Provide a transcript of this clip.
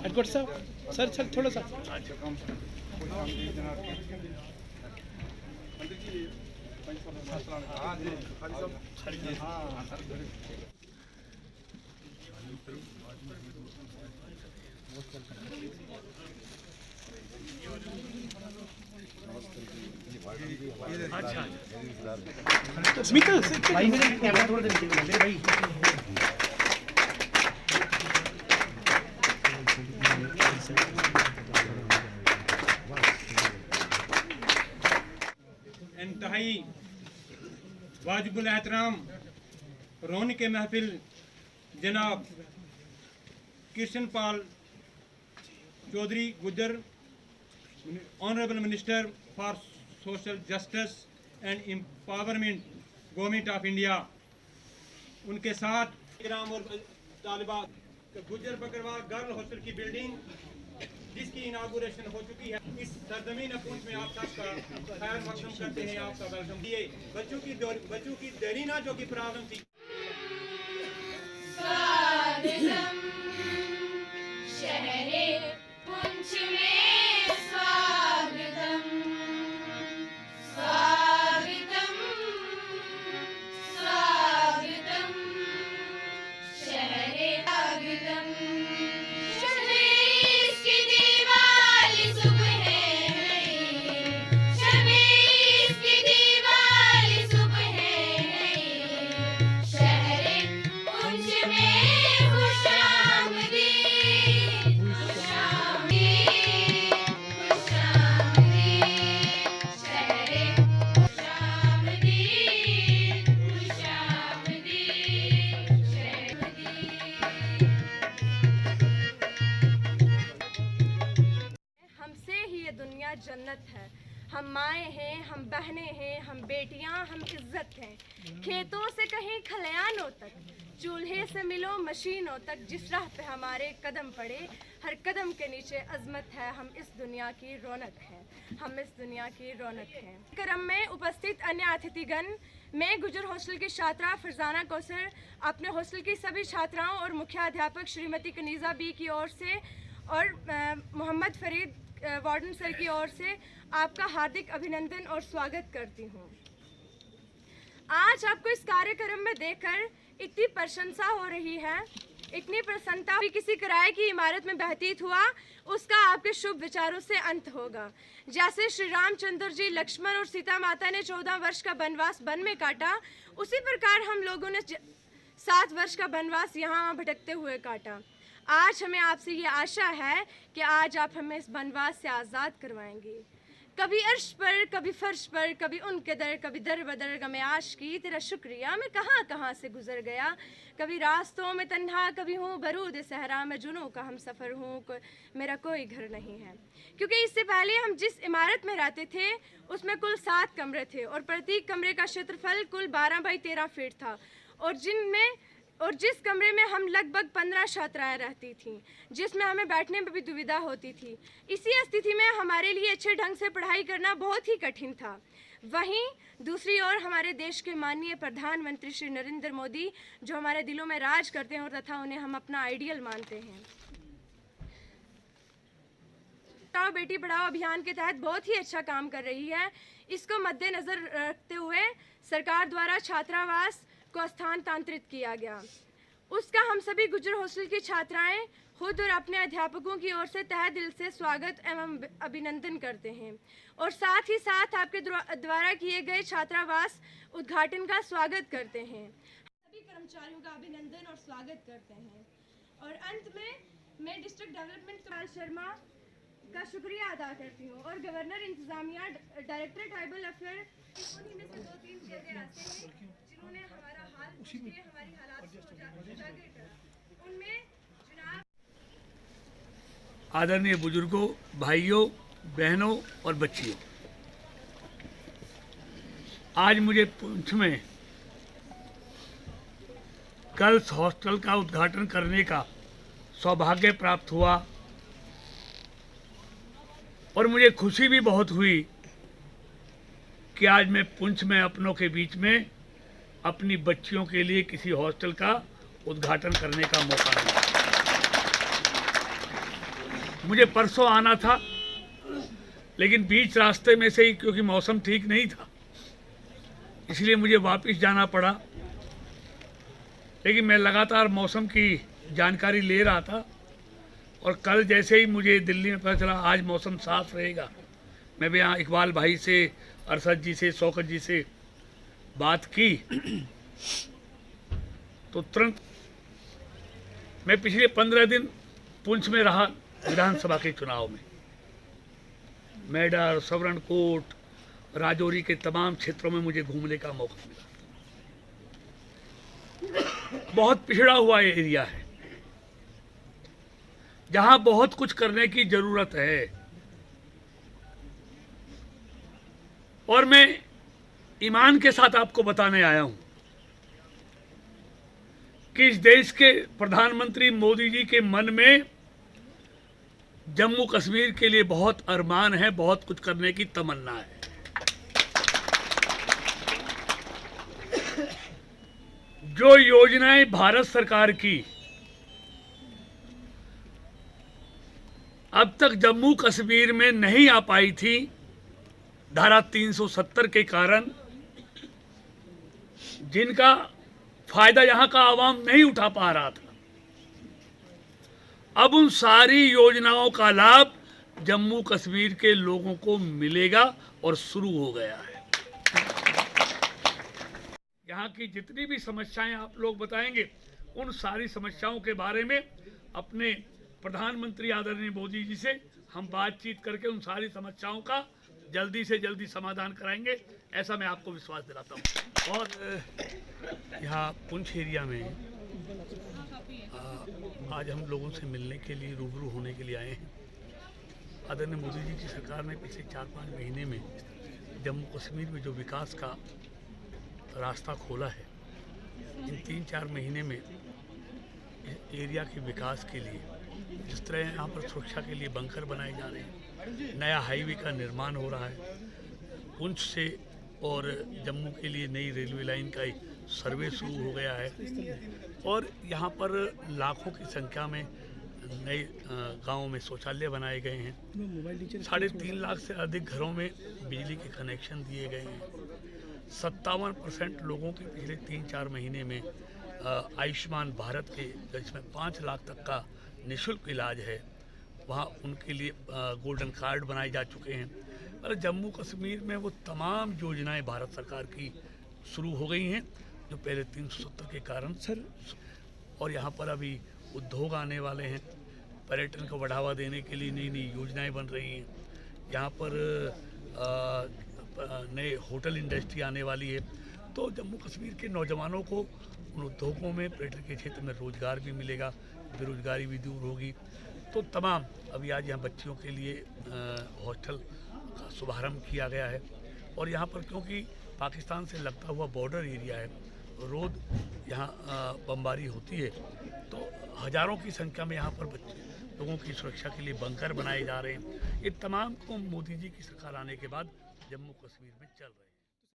हेडकोट साहब सर थोड़ा सा स्मिता भाई मेरे कैमरा थोड़ा दे मेरे भाई इंतहाई वाजिबुल एहतराम रोन के महफिल जनाब कृष्ण पाल चौधरी गुजर, honourable minister for social justice and empowerment government of India, उनके साथ ग्राम और तालिबा गुजर बकरवाल गर्ल हॉस्टल की बिल्डिंग जिसकी इनागुरेशन हो चुकी है, इस सरजमीन पुंछ में आप सबका खैर मकदम करते हैं, आपका वेलकम दिए। बच्चों की देरीना जो की प्रॉब्लम थी। शहरे पुंछ में स्वागतम स्वागतम स्वागतम शहरे स्वागतम। शबीर की दिवाली सुबह है, शबीर की दिवाली सुबह है, शहरे पुंछ में खुशामदीद खुशामदीद खुशामदीद शहरे खुशामदीद खुशामदीद हमसे ही ये दुनिया जन्नत है। हम माएँ हैं, हम बहनें हैं, हम बेटियां, हम इज्जत हैं। खेतों से कहीं खलियानों तक, चूल्हे से मिलो मशीनों तक, जिस राह पे हमारे कदम पड़े हर कदम के नीचे अजमत है। हम इस दुनिया की रौनक हैं, हम इस दुनिया की रौनक हैं। करम में उपस्थित अन्य अतिथिगण, मैं गुजर हॉस्टल की छात्रा फरजाना कौसर अपने हॉस्टल की सभी छात्राओं और मुख्याध्यापक श्रीमती कनीज़ा बी की ओर से और मोहम्मद फरीद वार्डन सर की ओर से आपका हार्दिक अभिनंदन और स्वागत करती हूँ। आज आपको इस कार्यक्रम में देखकर इतनी प्रशंसा हो रही है, इतनी प्रसन्नता भी किसी किराए की इमारत में व्यतीत हुआ, उसका आपके शुभ विचारों से अंत होगा। जैसे श्री रामचंद्र जी, लक्ष्मण और सीता माता ने 14 वर्ष का वनवास वन में काटा, उसी प्रकार हम लोगों ने 7 वर्ष का वनवास यहाँ भटकते हुए काटा। आज हमें आपसे ये आशा है कि आज आप हमें इस वनवास से आज़ाद करवाएंगे। कभी अर्श पर, कभी फर्श पर, कभी उनके दर, कभी दर बदर गमे आशिकी, तेरा शुक्रिया मैं कहाँ कहाँ से गुजर गया। कभी रास्तों में तन्हा, कभी हूँ बरूद सहरा, मैं जुनूं का हम सफ़र हूँ, मेरा कोई घर नहीं है। क्योंकि इससे पहले हम जिस इमारत में रहते थे उसमें कुल 7 कमरे थे और प्रत्येक कमरे का क्षेत्रफल कुल 12 बाई 13 फीट था और जिस कमरे में हम लगभग 15 छात्राएं रहती थीं, जिसमें हमें बैठने में भी दुविधा होती थी। इसी स्थिति में हमारे लिए अच्छे ढंग से पढ़ाई करना बहुत ही कठिन था। वहीं दूसरी ओर हमारे देश के माननीय प्रधानमंत्री श्री नरेंद्र मोदी, जो हमारे दिलों में राज करते हैं और तथा उन्हें हम अपना आइडियल मानते हैं, पढ़ाओ बेटी पढ़ाओ अभियान के तहत बहुत ही अच्छा काम कर रही है। इसको मद्देनज़र रखते हुए सरकार द्वारा छात्रावास को स्थानांतरित किया गया। उसका हम सभी गुजर हॉस्टल की छात्राएं खुद और अपने अध्यापकों की ओर से तहे दिल से स्वागत एवं अभिनंदन करते हैं और साथ ही साथ आपके द्वारा किए गए छात्रावास उद्घाटन का स्वागत करते हैं। सभी कर्मचारियों का अभिनंदन और स्वागत करते हैं। और अंत में मैं डिस्ट्रिक्ट डेवलपमेंट सुभाष शर्मा का शुक्रिया अदा करती हूँ और गवर्नर इंतजामिया, डायरेक्टर ट्राइबल अफेयर, उन्हीं में से 2-3 चेहरे आते हैं जिन्होंने हमारा हाल पूछ के हमारी हालात को उजागर करा। उनमें जनाब आदरणीय बुजुर्गों, भाइयों, बहनों और बच्चियों, आज मुझे पुंछ में गर्ल्स हॉस्टल का उद्घाटन करने का सौभाग्य प्राप्त हुआ और मुझे खुशी भी बहुत हुई कि आज मैं पुंछ में अपनों के बीच में अपनी बच्चियों के लिए किसी हॉस्टल का उद्घाटन करने का मौका मिला। मुझे परसों आना था, लेकिन बीच रास्ते में से ही, क्योंकि मौसम ठीक नहीं था, इसलिए मुझे वापस जाना पड़ा। लेकिन मैं लगातार मौसम की जानकारी ले रहा था, और कल जैसे ही मुझे दिल्ली में पता चला आज मौसम साफ रहेगा, मैं भी यहाँ इकबाल भाई से, अरशद जी से, शौकत जी से बात की, तो तुरंत मैं पिछले 15 दिन पुंछ में रहा विधानसभा के चुनाव में। मेडर, सवरणकोट, राजौरी के तमाम क्षेत्रों में मुझे घूमने का मौका मिला। बहुत पिछड़ा हुआ एरिया है, जहां बहुत कुछ करने की जरूरत है, और मैं ईमान के साथ आपको बताने आया हूं कि इस देश के प्रधानमंत्री मोदी जी के मन में जम्मू कश्मीर के लिए बहुत अरमान है, बहुत कुछ करने की तमन्ना है। जो योजनाएं भारत सरकार की अब तक जम्मू कश्मीर में नहीं आ पाई थी, धारा 370 के कारण, जिनका फायदा यहां का आवाम नहीं उठा पा रहा था, अब उन सारी योजनाओं का लाभ जम्मू कश्मीर के लोगों को मिलेगा और शुरू हो गया है। यहाँ की जितनी भी समस्याएं आप लोग बताएंगे, उन सारी समस्याओं के बारे में अपने प्रधानमंत्री आदरणीय मोदी जी से हम बातचीत करके उन सारी समस्याओं का जल्दी से जल्दी समाधान कराएंगे, ऐसा मैं आपको विश्वास दिलाता हूँ। और यहाँ पुंछ एरिया में आज हम लोगों से मिलने के लिए, रूबरू होने के लिए आए हैं। आदरणीय मोदी जी की सरकार ने पिछले 4-5 महीने में जम्मू कश्मीर में जो विकास का रास्ता खोला है, इन 3-4 महीने में एरिया के विकास के लिए, जिस तरह यहाँ पर सुरक्षा के लिए बंकर बनाए जा रहे हैं, नया हाईवे का निर्माण हो रहा है, पुंछ से और जम्मू के लिए नई रेलवे लाइन का सर्वे शुरू हो गया है, और यहाँ पर लाखों की संख्या में नए गांवों में शौचालय बनाए गए हैं। 3.5 लाख से अधिक घरों में बिजली के कनेक्शन दिए गए हैं। 57% लोगों के पिछले 3-4 महीने में आयुष्मान भारत के, जिसमें 5 लाख तक का निःशुल्क इलाज है, वहाँ उनके लिए गोल्डन कार्ड बनाए जा चुके हैं। और जम्मू कश्मीर में वो तमाम योजनाएं भारत सरकार की शुरू हो गई हैं, जो पहले 370 के कारण सर, और यहाँ पर अभी उद्योग आने वाले हैं, पर्यटन को बढ़ावा देने के लिए नई नई योजनाएं बन रही हैं। यहाँ पर नए होटल इंडस्ट्री आने वाली है, तो जम्मू कश्मीर के नौजवानों को उन उद्योगों में, पर्यटन के क्षेत्र में रोजगार भी मिलेगा, बेरोजगारी भी दूर होगी। तो तमाम अभी आज यहाँ बच्चियों के लिए हॉस्टल का शुभारम्भ किया गया है, और यहाँ पर क्योंकि पाकिस्तान से लगता हुआ बॉर्डर एरिया है, रोज यहाँ बमबारी होती है, तो हज़ारों की संख्या में यहाँ पर लोगों की सुरक्षा के लिए बंकर बनाए जा रहे हैं। ये तमाम को मोदी जी की सरकार आने के बाद जम्मू कश्मीर में चल रहे हैं।